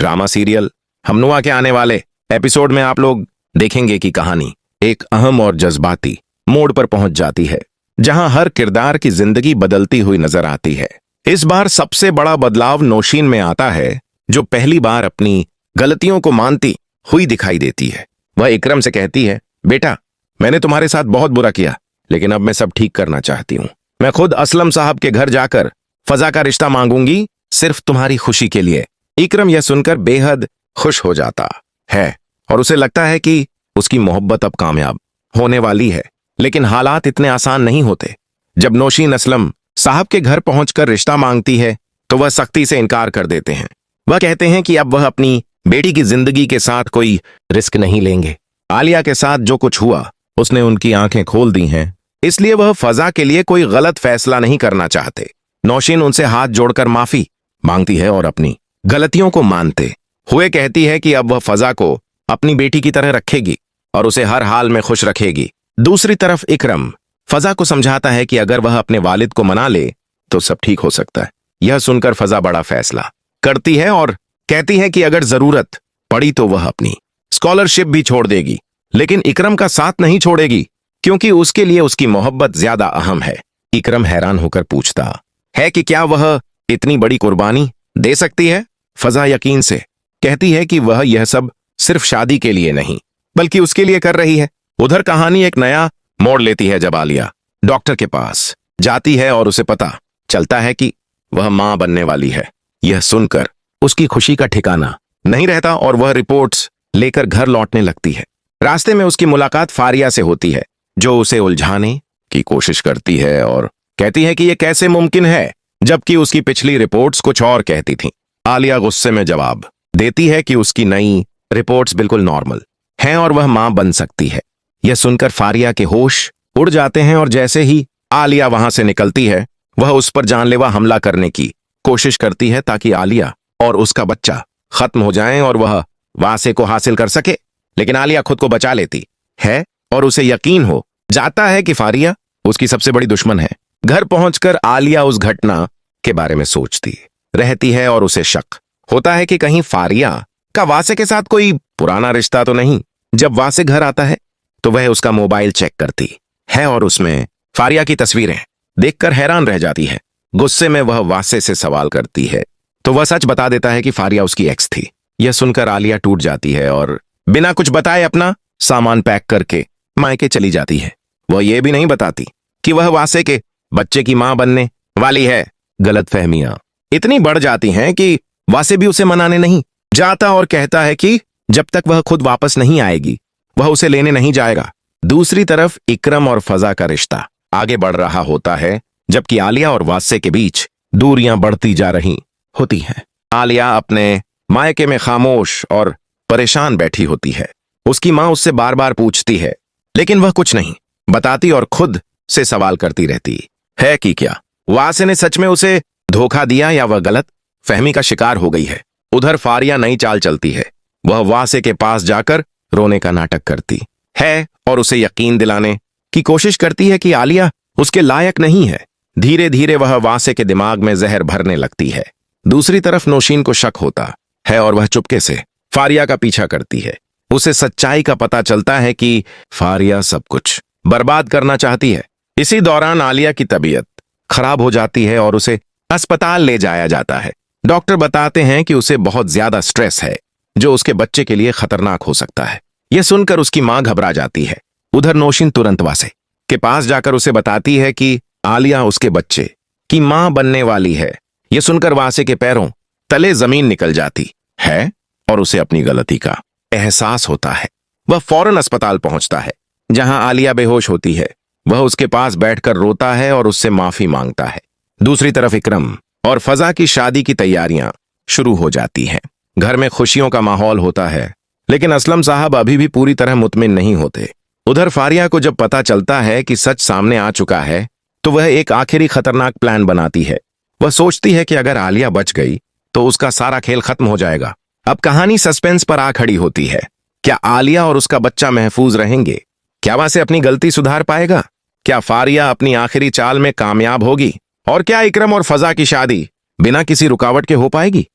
Drama serial हमनुआ के आने वाले एपिसोड में आप लोग देखेंगे कि कहानी एक अहम और जज्बाती मोड़ पर पहुंच जाती है, जहां हर किरदार की जिंदगी बदलती हुई नजर आती है। इस बार सबसे बड़ा बदलाव नौशीन में आता है, जो पहली बार अपनी गलतियों को मानती हुई दिखाई देती है। वह इकरम से कहती है, बेटा, मैंने तुम्हारे साथ बहुत बुरा किया, लेकिन अब मैं सब ठीक करना चाहती हूँ। मैं खुद असलम साहब के घर जाकर फजा का रिश्ता मांगूंगी, सिर्फ तुम्हारी खुशी के लिए। इकरम यह सुनकर बेहद खुश हो जाता है और उसे लगता है कि उसकी मोहब्बत अब कामयाब होने वाली है। लेकिन हालात इतने आसान नहीं होते। जब नौशीन असलम साहब के घर पहुंचकर रिश्ता मांगती है तो वह सख्ती से इनकार कर देते हैं। वह कहते हैं कि अब वह अपनी बेटी की जिंदगी के साथ कोई रिस्क नहीं लेंगे। आलिया के साथ जो कुछ हुआ उसने उनकी आंखें खोल दी हैं, इसलिए वह फजा के लिए कोई गलत फैसला नहीं करना चाहते। नौशीन उनसे हाथ जोड़कर माफी मांगती है और अपनी गलतियों को मानते हुए कहती है कि अब वह फजा को अपनी बेटी की तरह रखेगी और उसे हर हाल में खुश रखेगी। दूसरी तरफ इकरम फजा को समझाता है कि अगर वह अपने वालिद को मना ले तो सब ठीक हो सकता है। यह सुनकर फजा बड़ा फैसला करती है और कहती है कि अगर जरूरत पड़ी तो वह अपनी स्कॉलरशिप भी छोड़ देगी, लेकिन इकरम का साथ नहीं छोड़ेगी, क्योंकि उसके लिए उसकी मोहब्बत ज्यादा अहम है। इकरम हैरान होकर पूछता है कि क्या वह इतनी बड़ी कुर्बानी दे सकती है। फजा यकीन से कहती है कि वह यह सब सिर्फ शादी के लिए नहीं बल्कि उसके लिए कर रही है। उधर कहानी एक नया मोड़ लेती है जब आलिया डॉक्टर के पास जाती है और उसे पता चलता है कि वह मां बनने वाली है। यह सुनकर उसकी खुशी का ठिकाना नहीं रहता और वह रिपोर्ट्स लेकर घर लौटने लगती है। रास्ते में उसकी मुलाकात फारिया से होती है, जो उसे उलझाने की कोशिश करती है और कहती है कि यह कैसे मुमकिन है, जबकि उसकी पिछली रिपोर्ट्स कुछ और कहती थीं। आलिया गुस्से में जवाब देती है कि उसकी नई रिपोर्ट्स बिल्कुल नॉर्मल हैं और वह मां बन सकती है। यह सुनकर फारिया के होश उड़ जाते हैं और जैसे ही आलिया वहां से निकलती है, वह उस पर जानलेवा हमला करने की कोशिश करती है ताकि आलिया और उसका बच्चा खत्म हो जाएं और वह वासे को हासिल कर सके। लेकिन आलिया खुद को बचा लेती है और उसे यकीन हो जाता है कि फारिया उसकी सबसे बड़ी दुश्मन है। घर पहुंचकर आलिया उस घटना के बारे में सोचती रहती है और उसे शक होता है कि कहीं फारिया का वासे के साथ कोई पुराना रिश्ता तो नहीं। जब वासे घर आता है तो वह उसका मोबाइल चेक करती है और उसमें फारिया की तस्वीरें देखकर हैरान रह जाती है। गुस्से में वह वासे से सवाल करती है तो वह सच बता देता है कि फारिया उसकी एक्स थी। यह सुनकर आलिया टूट जाती है और बिना कुछ बताए अपना सामान पैक करके मायके चली जाती है। वह यह भी नहीं बताती कि वह वासे के बच्चे की मां बनने वाली है। गलतफहमियां इतनी बढ़ जाती हैं कि वासे भी उसे मनाने नहीं जाता और कहता है कि जब तक वह खुद वापस नहीं आएगी वह उसे लेने नहीं जाएगा। दूसरी तरफ इकरम और फजा का रिश्ता आगे बढ़ रहा होता है, जबकि आलिया और वासे के बीच दूरियां बढ़ती जा रही होती हैं। आलिया अपने मायके में खामोश और परेशान बैठी होती है। उसकी मां उससे बार बार पूछती है, लेकिन वह कुछ नहीं बताती और खुद से सवाल करती रहती है कि क्या वासे ने सच में उसे धोखा दिया या वह गलत फहमी का शिकार हो गई है। उधर फारिया नई चाल चलती है। वह वासे के पास जाकर रोने का नाटक करती है और उसे यकीन दिलाने की कोशिश करती है कि आलिया उसके लायक नहीं है। धीरे धीरे वह वासे के दिमाग में जहर भरने लगती है। दूसरी तरफ नौशीन को शक होता है और वह चुपके से फारिया का पीछा करती है। उसे सच्चाई का पता चलता है कि फारिया सब कुछ बर्बाद करना चाहती है। इसी दौरान आलिया की तबीयत खराब हो जाती है और उसे अस्पताल ले जाया जाता है। डॉक्टर बताते हैं कि उसे बहुत ज्यादा स्ट्रेस है, जो उसके बच्चे के लिए खतरनाक हो सकता है। यह सुनकर उसकी मां घबरा जाती है। उधर नौशीन तुरंत वासे के पास जाकर उसे बताती है कि आलिया उसके बच्चे की मां बनने वाली है। यह सुनकर वासे के पैरों तले जमीन निकल जाती है और उसे अपनी गलती का एहसास होता है। वह फौरन अस्पताल पहुंचता है, जहां आलिया बेहोश होती है। वह उसके पास बैठकर रोता है और उससे माफी मांगता है। दूसरी तरफ इकरम और फजा की शादी की तैयारियां शुरू हो जाती हैं। घर में खुशियों का माहौल होता है, लेकिन असलम साहब अभी भी पूरी तरह मुतमिन नहीं होते। उधर फारिया को जब पता चलता है कि सच सामने आ चुका है तो वह एक आखिरी खतरनाक प्लान बनाती है। वह सोचती है कि अगर आलिया बच गई तो उसका सारा खेल खत्म हो जाएगा। अब कहानी सस्पेंस पर आ खड़ी होती है। क्या आलिया और उसका बच्चा महफूज रहेंगे? क्या वासे अपनी गलती सुधार पाएगा? क्या फारिया अपनी आखिरी चाल में कामयाब होगी? और क्या इकरम और फजा की शादी बिना किसी रुकावट के हो पाएगी?